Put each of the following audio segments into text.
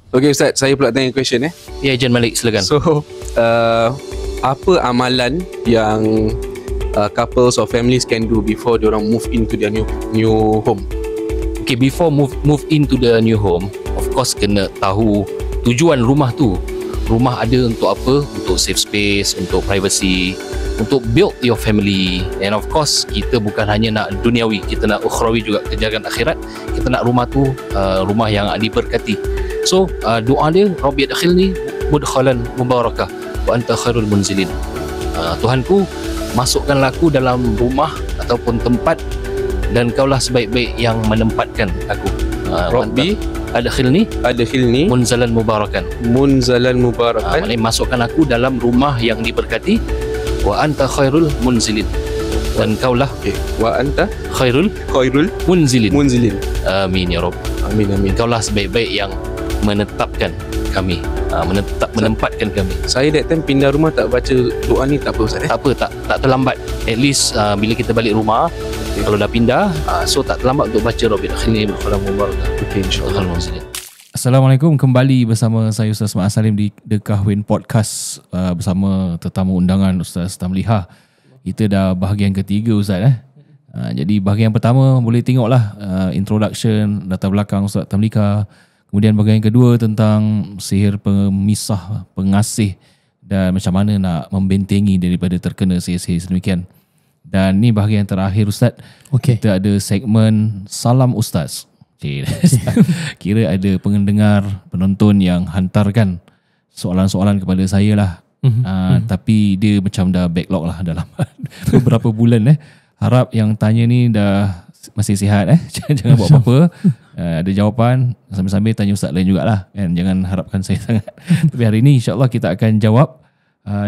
Okay Ustaz, saya pula tanya question Ya, Ejen Malik, silakan. So apa amalan yang couples or families can do before diorang move into their new home? Okay, before move into the new home, of course kena tahu tujuan rumah tu. Rumah ada untuk apa? Untuk safe space, untuk privacy, untuk build your family. And of course kita bukan hanya nak duniawi, kita nak ukhrawi juga, kejagaan akhirat. Kita nak rumah tu rumah yang diberkati. So doa dia, Rabbi adkhilni mudkhalan mubarakah wa anta khairul munzilin. Tuhanku, masukkanlah aku dalam rumah ataupun tempat dan kaulah sebaik-baik yang menempatkan aku. Rabbi adkhilni munzalan mubarakan. Maknanya masukkan aku dalam rumah yang diberkati. Wa anta khairul munzilin. Dan kaulah wa anta khairul munzilin. Amin ya Rabb. Amin. Kaulah sebaik-baik yang menetapkan kami, menempatkan kami. Saya that time pindah rumah tak baca doa ni tak apa Ustaz? Tak apa, tak terlambat. At least bila kita balik rumah, kalau dah pindah, so tak terlambat untuk baca Rabbil Akhilni Berkhalam Mubarakah. Okay, insyaAllah. Assalamualaikum, kembali bersama saya Ustaz Mak Salim di The Kahwin Podcast bersama tetamu undangan Ustaz Tamliha. Kita dah bahagian ketiga Ustaz jadi bahagian pertama boleh tengoklah introduction, latar belakang Ustaz Tamliha. Kemudian bahagian kedua tentang sihir pemisah, pengasih dan macam mana nak membentengi daripada terkena sihir-sihir sedemikian. Dan ni bahagian terakhir Ustaz. Kita ada segmen Salam Ustaz. Kira ada pendengar, penonton yang hantarkan soalan-soalan kepada saya lah. Tapi dia macam dah backlog lah dalam beberapa bulan. Harap yang tanya ni dah masih sihat jangan buat apa-apa. Ada jawapan, sambil-sambil tanya Ustaz lain jugalah kan. Jangan harapkan saya sangat. Tapi hari ni insyaAllah kita akan jawab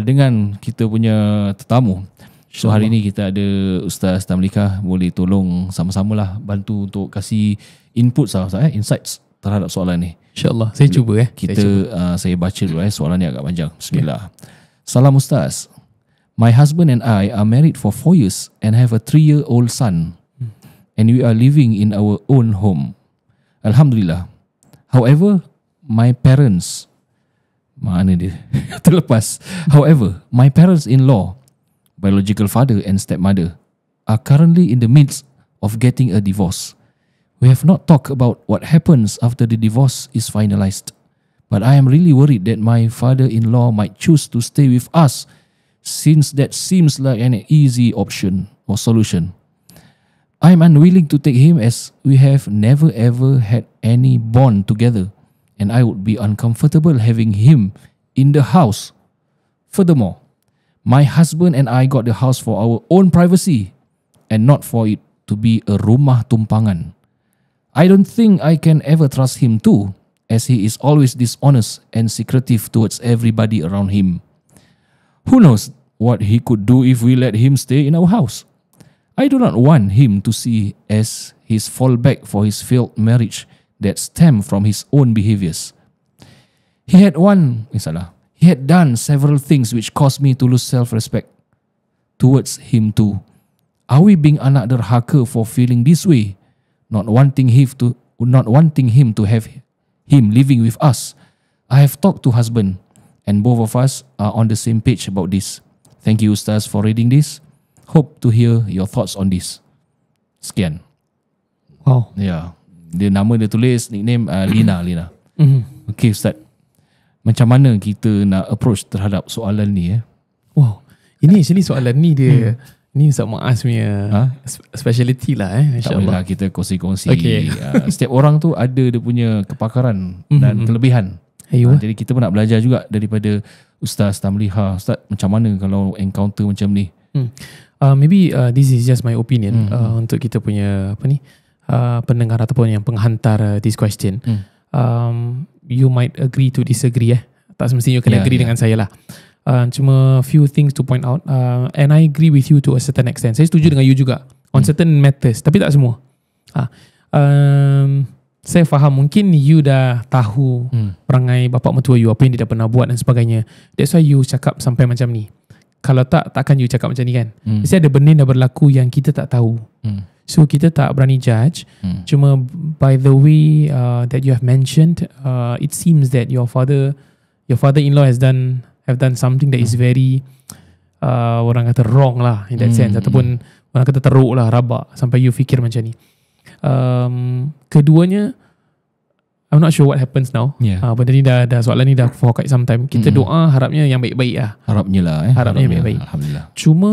dengan kita punya tetamu. So hari ni kita ada Ustaz Tamliha, boleh tolong sama-samalah bantu untuk kasih input insights terhadap soalan ni. InsyaAllah, saya cuba Saya baca dulu soalan ni agak panjang. Bismillah. Salam Ustaz. My husband and I are married for 4 years and have a 3-year-old son. And we are living in our own home. Alhamdulillah. However, my parents terlepas. However, my parents-in-law, biological father and stepmother, are currently in the midst of getting a divorce. We have not talked about what happens after the divorce is finalized, but I am really worried that my father-in-law might choose to stay with us, since that seems like an easy option or solution. I am unwilling to take him as we have never ever had any bond together, and I would be uncomfortable having him in the house. Furthermore, my husband and I got the house for our own privacy and not for it to be a rumah tumpangan. I don't think I can ever trust him too, as he is always dishonest and secretive towards everybody around him. Who knows what he could do if we let him stay in our house? I do not want him to see as his fallback for his failed marriage that stem from his own behaviors. He had done several things which caused me to lose self-respect towards him too. Are we being anak derhaka for feeling this way? Not wanting him to have him living with us. I have talked to husband and both of us are on the same page about this. Thank you Ustaz for reading this. Hope to hear your thoughts on this. Sekian. Wow. Ya. Dia nama dia tulis nickname Lina. Okay Ustaz. Macam mana kita nak approach terhadap soalan ni Wow. Ini actually soalan ni dia ni Ustaz Muaz punya speciality lah Tak bolehlah kita kongsi-kongsi. Setiap orang tu ada dia punya kepakaran dan kelebihan. Jadi kita pun nak belajar juga daripada Ustaz Tamliha. Ustaz, macam mana kalau encounter macam ni? Maybe this is just my opinion untuk kita punya pendengar ataupun yang penghantar this question. You might agree to disagree tak semestinya you kena agree dengan saya lah. Cuma few things to point out and I agree with you to a certain extent. Saya setuju dengan you juga on certain matters, tapi tak semua. Saya faham mungkin you dah tahu perangai bapa mertua you, apa yang dia dah pernah buat dan sebagainya. That's why you cakap sampai macam ni. Kalau takkan you cakap macam ni kan. Mesti ada benda yang dah berlaku yang kita tak tahu. So kita tak berani judge. Cuma by the way that you have mentioned, it seems that your father-in-law have done something that is very orang kata wrong lah in that sense, ataupun orang kata teruk lah, rabak sampai you fikir macam ni. Keduanya, I'm not sure what happens now. Benda ni dah soalan ni dah for quite some time. Kita doa harapnya yang baik-baik lah. Harapnya lah Harapnya yang baik-baik. Alhamdulillah. Cuma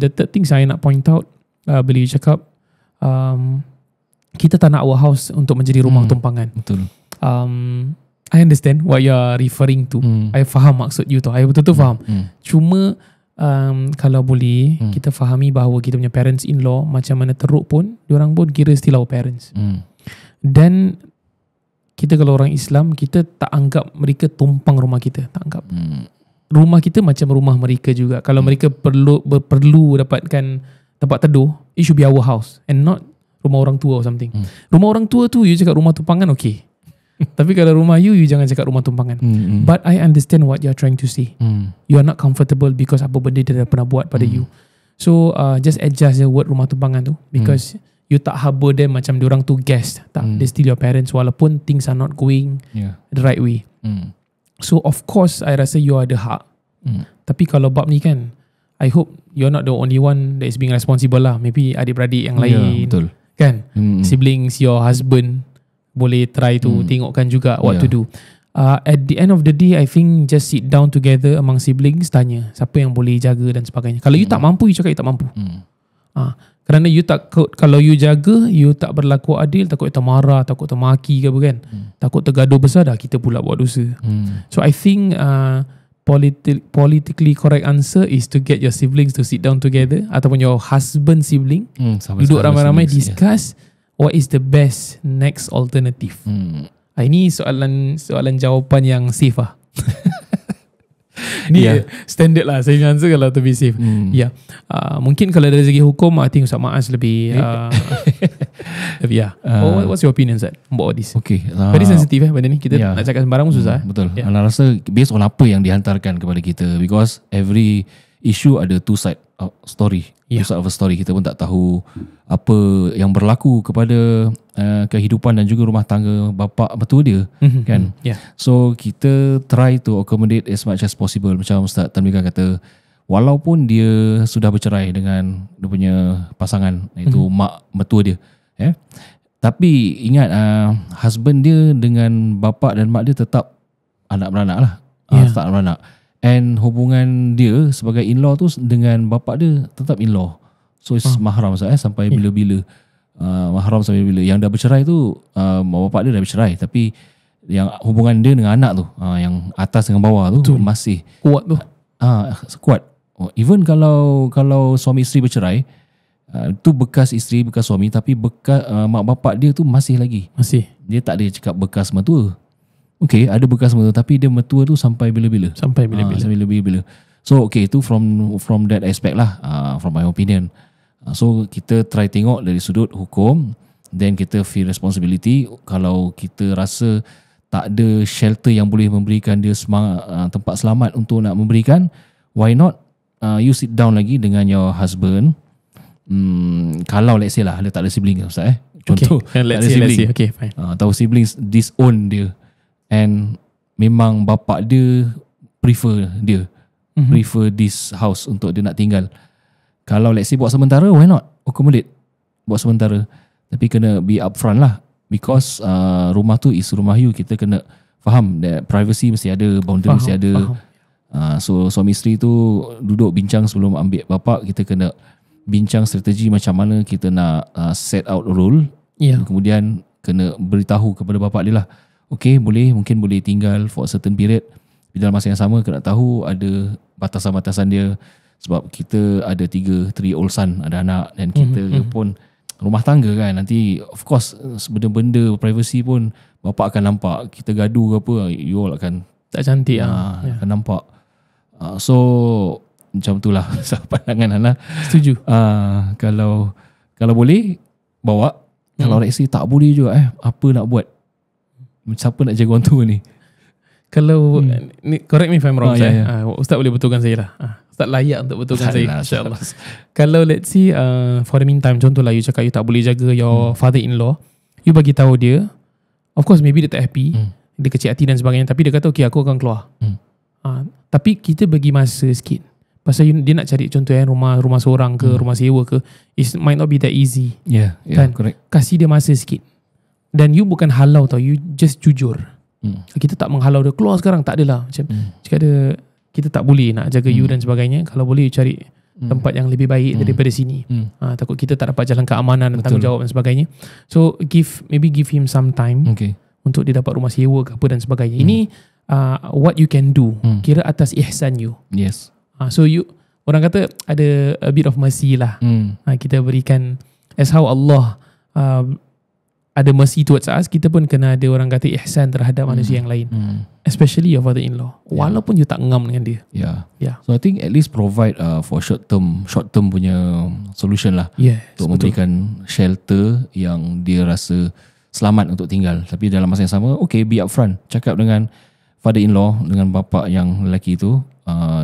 the third thing saya nak point out, bila you cakap kita tak nak our house untuk menjadi rumah tumpangan. Betul. I understand what you are referring to. I faham maksud you tu. I betul-betul faham. Cuma kalau boleh kita fahami bahawa kita punya parents-in-law macam mana teruk pun, diorang pun kira still our parents. Dan kita kalau orang Islam, kita tak anggap mereka tumpang rumah kita. Tak anggap. Rumah kita macam rumah mereka juga. Kalau mereka perlu dapatkan tempat teduh, it should be our house and not rumah orang tua or something. Rumah orang tua tu you cakap rumah tumpangan, okay. Tapi kalau rumah you jangan cakap rumah tumpangan. But I understand what you're trying to say. You are not comfortable because apa benda dia dah pernah buat pada you. So just adjust the word rumah tumpangan tu, because you tak harbor them macam diorang tu guest. Tak, they still your parents walaupun things are not going the right way. So of course I rasa you ada hak. Tapi kalau bab ni kan, I hope you're not the only one that is being responsible lah. Maybe adik-beradik yang lain, betul. Kan, siblings, your husband boleh try to tengokkan juga what to do. At the end of the day, I think just sit down together among siblings, tanya siapa yang boleh jaga dan sebagainya. Kalau you tak mampu, you cakap you tak mampu. Kerana you takut, kalau you jaga, you tak berlaku adil, takut termarah, takut termaki ke apa kan, takut tergaduh besar, dah kita pula buat dosa. So I think politically correct answer is to get your siblings to sit down together, ataupun your husband sibling, duduk ramai-ramai, discuss what is the best next alternative. Ini soalan jawapan yang safe lah. Ni standard lah saya answer kalau to be safe. Mungkin kalau dari segi hukum, I think Ustaz Maaz lebih what's your opinion Ustaz about this? Okay, very sensitive benda ni. Kita nak cakap sembarang pun susah. Betul. Ana rasa based on apa yang dihantarkan kepada kita, because every issue ada two side of story. Two side of a story. Kita pun tak tahu apa yang berlaku kepada kehidupan dan juga rumah tangga bapa mertua dia, kan. So kita try to accommodate as much as possible. Macam Ustaz Tanwika kata, walaupun dia sudah bercerai dengan dia punya pasangan, iaitu mak mertua dia, tapi ingat husband dia dengan bapa dan mak dia tetap anak beranak lah. Tetap anak beranak. And hubungan dia sebagai in-law tu dengan bapa dia tetap in-law. So it's mahram sampai bila-bila. Mahram sampai bila. Yang dah bercerai tu bapa dia dah bercerai, tapi yang hubungan dia dengan anak tu, yang atas dengan bawah tu masih kuat tu. Kuat. Even kalau suami isteri bercerai, tu bekas isteri, bekas suami, tapi bekas mak bapak dia tu masih lagi. Dia tak ada cakap bekas mertua. Okay, ada bekas mertua, tapi dia mertua tu sampai bila-bila. Sampai bila-bila. So okay, itu from that aspect lah, from my opinion. So kita try tengok dari sudut hukum, then kita feel responsibility. Kalau kita rasa tak ada shelter yang boleh memberikan dia tempat selamat untuk nak memberikan, why not you sit down lagi dengan your husband. Kalau let's say lah dia tak ada sibling, Ustaz, contoh, let's say. Okay, fine. Tahu siblings disown dia, and memang bapak dia prefer this house untuk dia nak tinggal. Kalau let's say buat sementara, why not accommodate buat sementara, tapi kena be upfront lah, because rumah tu is rumah you. Kita kena faham that privacy mesti ada, boundary mesti ada. So suami isteri tu duduk bincang sebelum ambil bapak. Kita kena bincang strategi macam mana kita nak set out rule. Kemudian kena beritahu kepada bapak dia lah, okay, mungkin boleh tinggal for a certain period. Di dalam masa yang sama kena tahu ada batasan-batasan dia, sebab kita ada 3 old son, ada anak, dan kita pun rumah tangga kan. Nanti of course benda-benda privacy pun bapak akan nampak. Kita gaduh ke apa, you all akan tak cantik akan nampak. So macam itulah pandangan Ana. Setuju. Kalau boleh bawa. Kalau let's say tak boleh juga, apa nak buat? Siapa nak jaga orang tua ni? Kalau ni, correct me if I'm wrong, ya, Ustaz. ya. Ustaz boleh betulkan saya lah. Ustaz layak untuk betulkan saya, Salah, insyaAllah. Kalau let's see for the meantime, contohlah you cakap you tak boleh jaga your father-in-law, you bagi tahu dia, of course maybe dia tak happy, dia kecil hati dan sebagainya, tapi dia kata okay, aku akan keluar. Tapi kita bagi masa sikit. Pasal dia nak cari contoh rumah seorang ke, rumah sewa ke, it might not be that easy. Yeah, Kan? correct. Kasih dia masa sikit. Dan you bukan halau tau, you just jujur. Kita tak menghalau dia keluar sekarang, tak adalah. Macam cakap dia, kita tak boleh nak jaga you dan sebagainya. Kalau boleh you cari tempat yang lebih baik daripada sini. Takut kita tak dapat jalan keamanan dan tanggungjawab dan sebagainya. So maybe give him some time untuk dia dapat rumah sewa ke apa dan sebagainya. Ini what you can do. Kira atas ihsan you. Yes. So you, orang kata ada a bit of mercy lah. Kita berikan as how Allah ada mercy towards us, kita pun kena ada orang kata ihsan terhadap manusia yang lain. Especially your father-in-law. Walaupun you tak ngam dengan dia. Yeah. So I think at least provide for short term punya solution lah. Yes, untuk memberikan shelter yang dia rasa selamat untuk tinggal. Tapi dalam masa yang sama, okay, be upfront. Cakap dengan father-in-law, dengan bapa yang lelaki tu,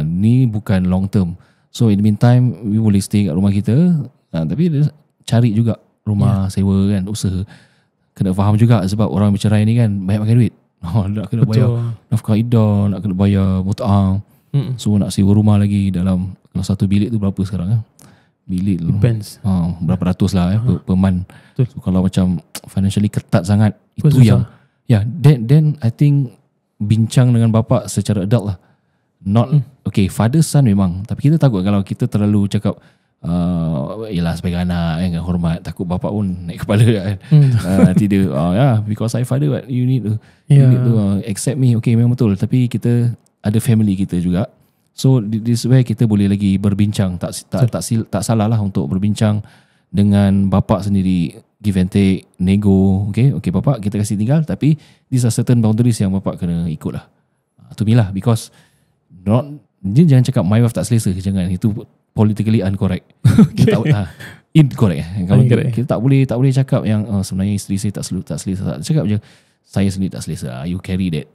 ni bukan long term. So in the meantime, we boleh stay kat rumah kita, tapi dia cari juga rumah sewa kan, usaha. Kena faham juga sebab orang bercerai ni kan banyak pakai duit. Nak kena bayar nafkah iddah, nak kena bayar mut'ah. So nak sewa rumah lagi dalam, kalau satu bilik tu berapa sekarang kan? Bilik tu depends. Berapa ratus lah per month. So kalau macam financially ketat sangat, itu susah. yang then I think bincang dengan bapa secara adult lah. Not okay, father son memang, tapi kita takut kalau kita terlalu cakap yelah sebagai anak kan, hormat, takut bapa pun naik kepala kan. Nanti dia because I father, what you need to accept me. Okay, memang betul, tapi kita ada family kita juga. So this way kita boleh lagi berbincang. Tak salah lah untuk berbincang dengan bapa sendiri, give and take, nego. Okay bapa, kita kasih tinggal, tapi these are certain boundaries yang bapa kena ikut lah. To me lah, because dia jangan cakap my wife tak selesa, jangan, itu politically incorrect. Incorrect. Kalau kita tak boleh cakap yang sebenarnya isteri saya tak selesa. Cakap je saya sendiri tak selesa. You carry that.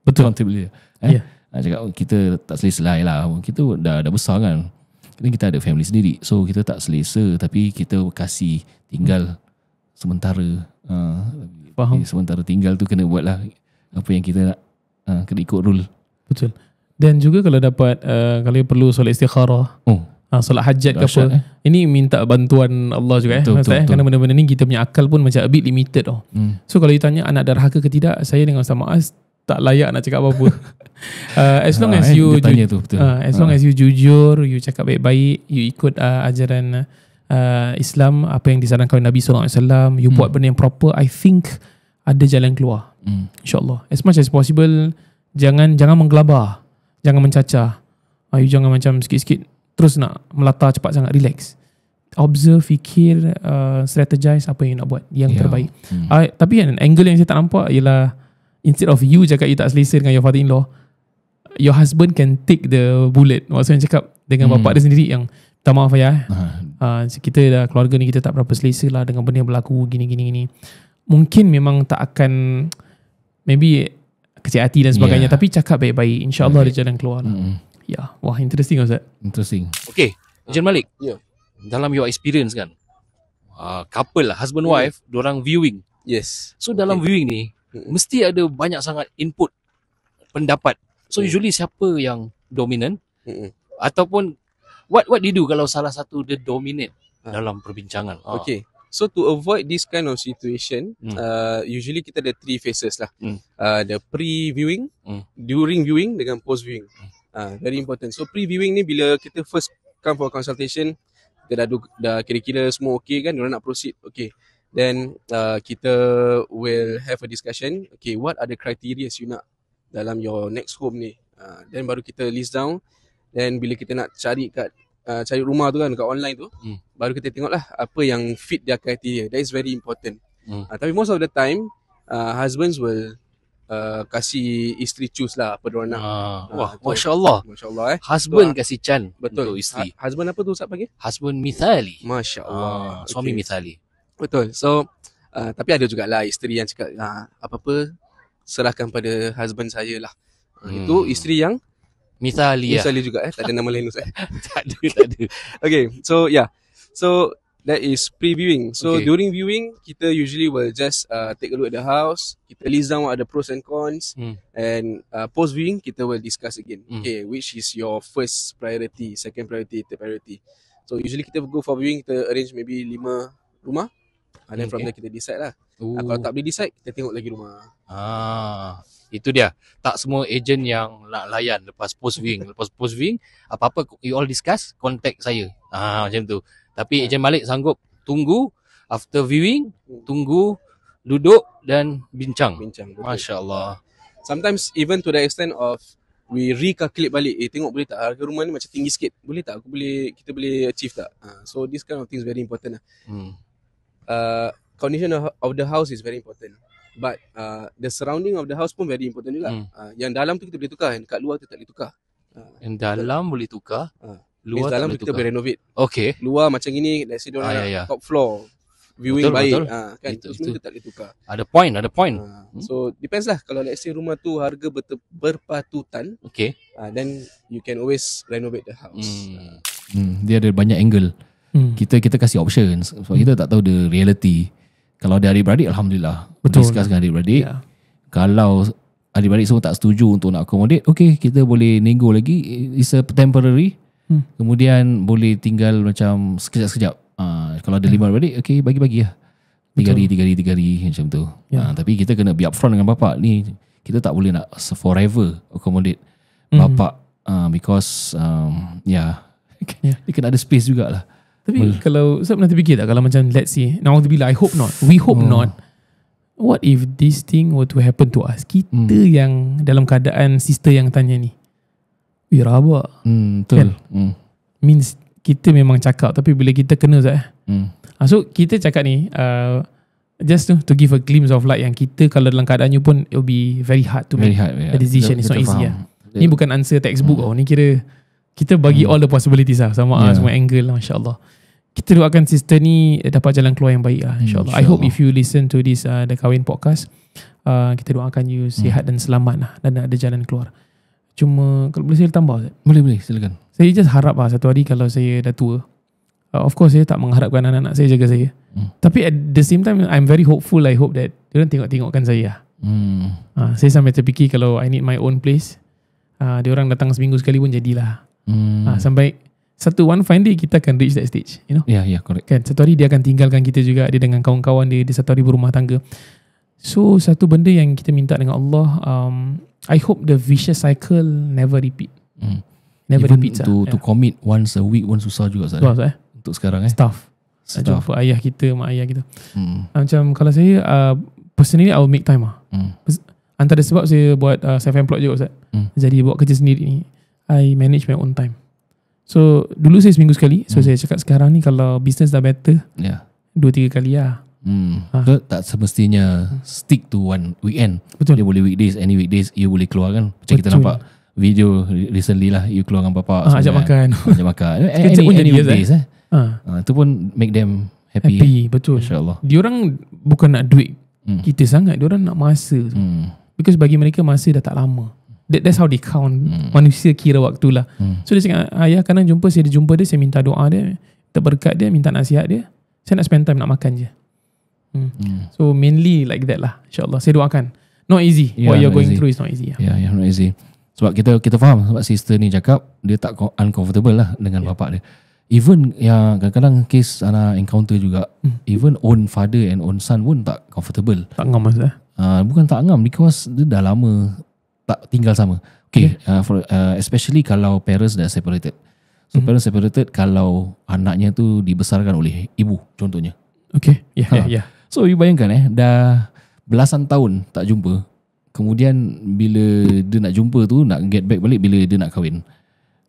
Betul. Cakap kita tak selesa lah. Kita dah besar kan. Kita ada family sendiri. So kita tak selesa, tapi kita kasih tinggal sementara. Faham. Sementara tinggal tu kena buat lah apa yang kita nak. Kena ikut rule. Betul. Dan juga kalau dapat kalau perlu solat istikharah, solat hajat ke apa, ini minta bantuan Allah juga. Betul. Kerana benda-benda ni kita punya akal pun macam a bit limited tau. So kalau you tanya anak derhaka ke tidak, saya dengan Ustaz Maaz tak layak nak cakap apa-apa. As long as you as long as you jujur, you cakap baik-baik, you ikut ajaran Islam, apa yang disarankan oleh Nabi SAW, you buat benda yang proper, I think ada jalan keluar. InsyaAllah. As much as possible, jangan menggelabar, jangan mencacah. You jangan macam sikit-sikit terus nak melata cepat sangat. Relax, observe, fikir, strategize apa yang nak buat yang terbaik. Tapi kan angle yang saya tak nampak ialah, instead of you cakap you tak selesa dengan your father-in-law, your husband can take the bullet. Maksudnya cakap dengan bapa dia sendiri yang, minta maaf ya, kita dah keluarga ni kita tak berapa selesa lah dengan benda yang berlaku gini. Mungkin memang tak akan, maybe kecil hati dan sebagainya, tapi cakap baik-baik, InsyaAllah ada jalan keluar lah. Wah, interesting Ustaz. Interesting. Okay, Encik Malik, dalam your experience kan, couple lah, husband wife, diorang viewing. Yes. So dalam viewing ni mesti ada banyak sangat input, pendapat. So usually siapa yang dominant, ataupun what do you do kalau salah satu dia dominate dalam perbincangan? Okay. So to avoid this kind of situation, usually kita ada 3 phases lah. The pre-viewing, during viewing dengan post-viewing. Very important. So pre-viewing ni bila kita first come for consultation, kita dah kira-kira semua okay kan, diorang nak proceed, okay. Then kita will have a discussion, okay, what are the criteria you nak dalam your next home ni. Then baru kita list down. Then bila kita nak cari rumah tu kan kat online tu, baru kita tengok lah apa yang fit their criteria. That is very important. Tapi most of the time husbands will kasih isteri choose lah apa diorang nak. Wah, Masya Allah. Husband kasih can untuk isteri. Husband apa tu Ustaz panggil? Husband mithali. Masya Allah. Suami mithali. Betul. So tapi ada jugalah isteri yang cakap apa-apa serahkan pada husband saya lah. Itu isteri yang Misalia. Misalnya juga tak ada nama lain Ustaz. Tak ada. Okay, so yeah. So that is pre-viewing. So Okay. during viewing, kita usually will just take a look at the house. Kita list down what are the pros and cons. And post-viewing, kita will discuss again. Okay, which is your first priority, second priority, third priority. So usually kita go for viewing, kita arrange maybe 5 rumah. And then from there kita decide lah. Kalau tak boleh decide, kita tengok lagi rumah. Itu dia. Tak semua ejen yang nak layan lepas post viewing. Lepas post viewing, apa-apa you all discuss, contact saya. Macam tu. Tapi ejen Malik sanggup tunggu after viewing, tunggu, duduk dan bincang. Betul. Masya-Allah. Sometimes even to the extent of we recalculate balik, tengok boleh tak harga rumah ni macam tinggi sikit. Boleh tak kita boleh achieve tak? So this kind of things very important lah. Condition of the house is very important. But the surrounding of the house pun very important juga. Yang dalam tu kita boleh tukar, yang kat luar kita tak boleh tukar. Yang dalam boleh tukar, luar tak dalam boleh kita tukar. boleh renovate. Okay. Luar macam gini, let's say diorang nak top floor, viewing Betul, baik, betul. kan Betul, itu semua kita tak boleh tukar. Ada point. So depends lah. Kalau let's say rumah tu harga berpatutan, Okay. then you can always renovate the house. Dia ada banyak angle. Kita kasih options sebab kita tak tahu the reality. Kalau ada adik-beradik, Alhamdulillah. Betul. Discuss dengan adik-beradik. Yeah. Kalau adik-beradik semua tak setuju untuk nak accommodate, okay, kita boleh nego lagi. It's a temporary. Kemudian boleh tinggal macam sekejap-sekejap. Kalau ada 5 adik, okay, bagi-bagi lah. 3 hari macam tu. Yeah. Tapi kita kena be upfront dengan bapak ni. Kita tak boleh nak forever accommodate bapak. Because dia kena ada space jugalah. Tapi kalau saya pernah terfikir tak, kalau macam let's say, na'udzubillah, I hope not, we hope not, what if this thing were to happen to us? Kita yang dalam keadaan sister yang tanya ni, rabak. Betul. Means kita memang cakap, tapi bila kita kena Zat, so kita cakap ni just to give a glimpse of light, yang kita kalau dalam keadaan you pun it will be very hard to make a decision. It's not easy lah. Ni bukan answer textbook. Ni kira kita bagi all the possibilities lah, sama semua angle lah, masya-Allah. Kita doakan sister ni dapat jalan keluar yang baik lah, insya-Allah. I hope if you listen to this The Kahwin Podcast, kita doakan you sihat dan selamat lah, dan ada jalan keluar. Cuma kalau boleh saya tambah Ustaz? Boleh, silakan. Saya just harap lah satu hari kalau saya dah tua, of course saya tak mengharapkan anak-anak saya jaga saya, tapi at the same time I'm very hopeful. I hope that diorang tengok-tengokkan saya. Saya sampai terfikir kalau I need my own place, diorang datang seminggu sekali pun jadilah. Sampai one fine day kita akan reach that stage, you know. Yeah, correct. Kan satu hari dia akan tinggalkan kita juga, dia dengan kawan-kawan dia satu hari berumah tangga. So satu benda yang kita minta dengan Allah, I hope the vicious cycle never repeat. Never Even repeats to commit once a week pun susah juga Ustaz. Untuk sekarang Staff. Jumpa ayah kita, mak ayah kita. Macam kalau saya personally I will make time lah. Antara sebab saya buat self-employed juga Ustaz. Jadi buat kerja sendiri ni, I manage my own time. So dulu saya seminggu sekali. So saya cakap sekarang ni kalau business dah better, 2-3 kali lah. Tak semestinya stick to one weekend. Betul. Dia boleh weekdays, any weekdays you boleh keluar kan. Macam kita nampak video recently lah, you keluar dengan bapak ajak makan. Ajak makan. Sekejap pun jadi weekdays itu pun make them happy. Betul. InsyaAllah. Diorang bukan nak duit kita sangat, diorang nak masa. Because bagi mereka masa dah tak lama. That's how they count. Manusia kira waktu lah. So dia cakap, ayah kadang jumpa, saya jumpa dia, saya minta doa dia, terberkat dia, minta nasihat dia, saya nak spend time nak makan je. So mainly like that lah, insyaAllah. Saya doakan. Not easy. What you're going through is not easy. Yeah, not easy. Sebab kita faham, sebab sister ni cakap dia tak uncomfortable lah dengan bapak dia. Even yang kadang-kadang case anak encounter juga, even own father and own son pun tak comfortable. Tak ngam masa. Bukan tak ngam, because dia dah lama tak tinggal sama. Okay. Especially kalau parents dah separated. So parents separated, kalau anaknya tu dibesarkan oleh ibu contohnya. Okay. Yeah. So you bayangkan dah belasan tahun tak jumpa. Kemudian bila dia nak jumpa tu, nak get back balik bila dia nak kahwin.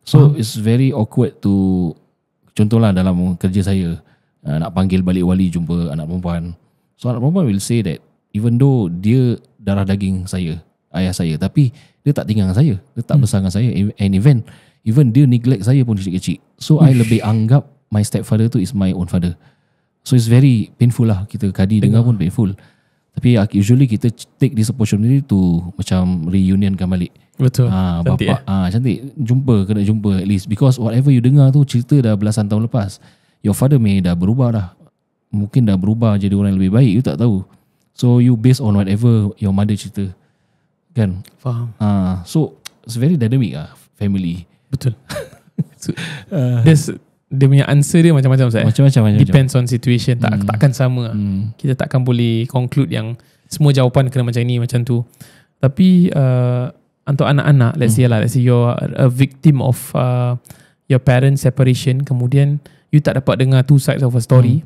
So it's very awkward to, contohlah dalam kerja saya, nak panggil balik wali jumpa anak perempuan. So anak perempuan will say that even though dia darah daging saya, ayah saya, tapi dia tak tinggal dengan saya, dia tak besar dengan saya, and even dia neglect saya pun kecil-kecil. So I lebih anggap my stepfather tu is my own father. So it's very painful lah, kita kadi dengar pun painful. Tapi usually kita take this opportunity to macam reunionkan balik. Betul. Cantik, bapak cantik, kena jumpa at least, because whatever you dengar tu cerita dah belasan tahun lepas. Your father may dah berubah dah, mungkin dah berubah jadi orang yang lebih baik, you tak tahu. So you based on whatever your mother cerita, kan? Faham. So it's very dynamic family. Betul. So, dia punya answer dia macam-macam, Ustaz. Macam-macam. Depends on situation. Takkan sama. Kita takkan boleh conclude yang semua jawapan kena macam ni, macam tu. Tapi untuk anak-anak, let's say you're a victim of your parents separation, kemudian you tak dapat dengar two sides of a story,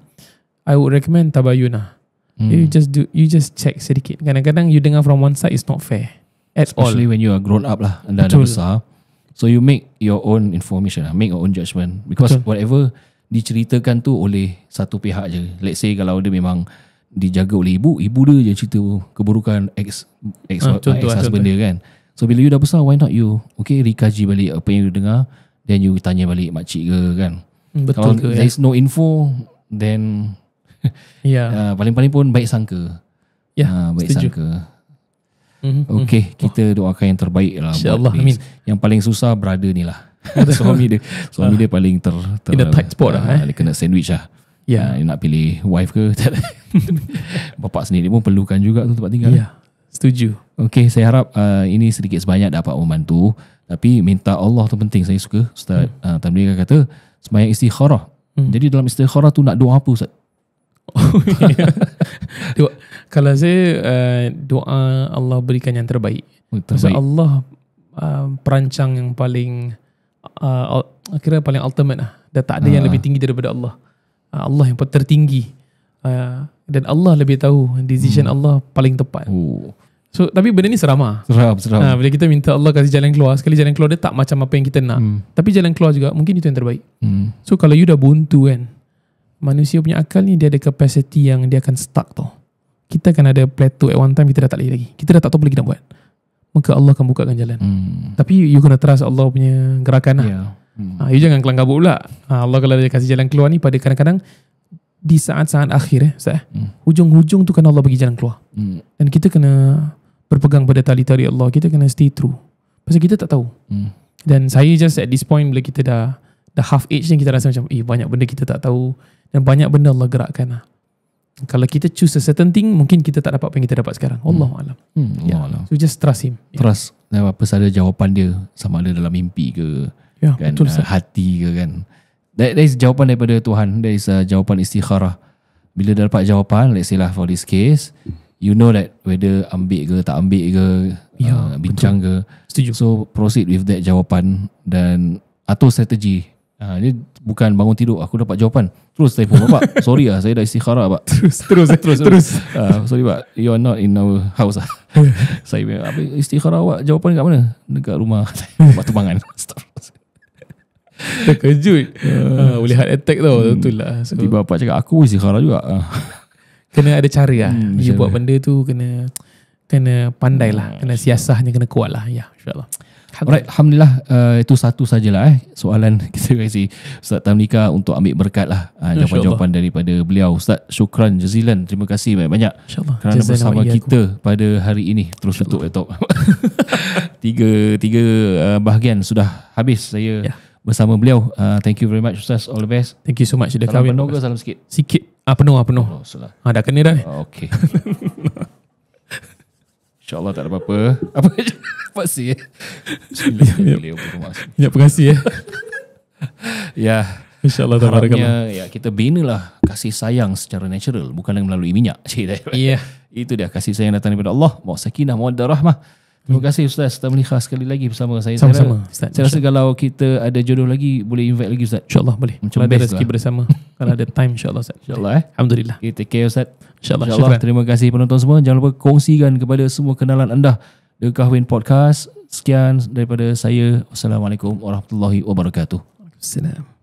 I would recommend tabayun lah. You just check sedikit. Kadang-kadang you dengar from one side is not fair at all. Especially when you are grown up lah, anda dah besar. So you make your own information lah, make your own judgement, because whatever diceritakan tu oleh satu pihak je. Let's say kalau dia memang dijaga oleh ibu dia je cerita keburukan ex-husband dia kan. So bila you dah besar, why not you rekaji balik apa yang you dengar, then you tanya balik makcik ke kan. Betul kalau there is no info, then paling-paling pun baik sangka. Baik setuju. sangka. Kita doakan yang terbaik lah. InsyaAllah, amin. Yang paling susah brother ni lah. Suami dia paling kena tight spot lah. Dia kena sandwich lah. Dia nak pilih wife ke bapak sendiri pun perlukan juga tu tempat tinggal. Setuju. Saya harap ini sedikit sebanyak dapat membantu. Tapi minta Allah tu penting. Saya suka Ustaz Tamliha kata sembahyang istikharah. Jadi dalam istikharah tu nak doa apa, Ustaz? Kalau saya doa Allah berikan yang terbaik. Sebab Allah perancang yang paling kira paling ultimate lah. Dah tak ada yang lebih tinggi daripada Allah. Allah yang tertinggi, dan Allah lebih tahu decision Allah paling tepat. So tapi benda ni seram lah. Seram. Bila kita minta Allah kasih jalan keluar, sekali jalan keluar dia tak macam apa yang kita nak, tapi jalan keluar juga mungkin itu yang terbaik. So kalau you dah buntu kan, manusia punya akal ni dia ada capacity yang dia akan stuck tau. Kita kan ada plateau at one time, kita dah tak boleh lagi. Kita dah tak tahu apa lagi nak buat. Maka Allah akan bukakan jalan. Tapi you kena trust Allah punya gerakan lah. You jangan kelang kabut pula. Allah kalau dia kasih jalan keluar ni pada kadang-kadang di saat-saat akhir hujung-hujung tu kan Allah bagi jalan keluar. Dan kita kena berpegang pada tali-tali Allah. Kita kena stay true. Pasal kita tak tahu. Dan saya just at this point bila kita dah half age ni, kita rasa macam banyak benda kita tak tahu dan banyak benda Allah gerakkan lah. Kalau kita choose a certain thing, mungkin kita tak dapat apa yang kita dapat sekarang. Wallahualam. So just trust him. Trust. Apa sahaja jawapan dia, sama ada dalam mimpi ke, kan, betul, hati ke kan. That is jawapan daripada Tuhan. That is jawapan istikharah. Bila dah dapat jawapan, let's say lah for this case, you know that whether ambil ke tak ambil ke, bincang ke. Setuju. So proceed with that jawapan dan atur strategi. Dia bukan bangun tidur aku dapat jawapan terus telefon bapak, sorry lah saya dah istikharah pak. Terus. Sorry pak, you are not in our house lah. Saya istikharah awak, jawapan kat mana? Dekat rumah. Waktu bangan. Terkejut. Boleh heart attack tau. Betul lah. So, tiba bapak cakap aku istikharah juga. Kena ada cara lah. You buat benda tu kena pandai lah. Kena siasahnya kena kuat lah. Ya, insyaAllah. Alright, Alhamdulillah, itu satu sajalah soalan kita kasi Ustaz Tamliha untuk ambil berkat lah jawapan-jawapan daripada beliau. Ustaz, syukran jazilan, terima kasih banyak-banyak kerana bersama kita pada hari ini. Terus tutup laptop. tiga bahagian sudah habis saya bersama beliau. Thank you very much Ustaz, all the best. Thank you so much. Salam penuh ke salam sikit? Sikit. Penuh. Dah kena dah. Okay. InsyaAllah tak ada apa-apa. Apa sih? Ya, terima Ya, InsyaAllah. Harapnya kita binalah kasih sayang secara natural, bukan melalui minyak. Itu dia kasih sayang datang daripada Allah. Mawa sakinah, mawaddah rahmah. Terima kasih Ustaz Tamliha sekali lagi bersama saya. Sama-sama Ustaz. Saya rasa kalau kita ada jodoh lagi, boleh invite lagi Ustaz. InsyaAllah boleh. Kalau ada rezeki bersama. Kalau ada time insyaAllah Ustaz. InsyaAllah. Alhamdulillah. Okay, take care Ustaz. InsyaAllah. Terima kasih penonton semua. Jangan lupa kongsikan kepada semua kenalan anda The Kahwin Podcast. Sekian daripada saya. Wassalamualaikum warahmatullahi wabarakatuh. Waalaikumsalam.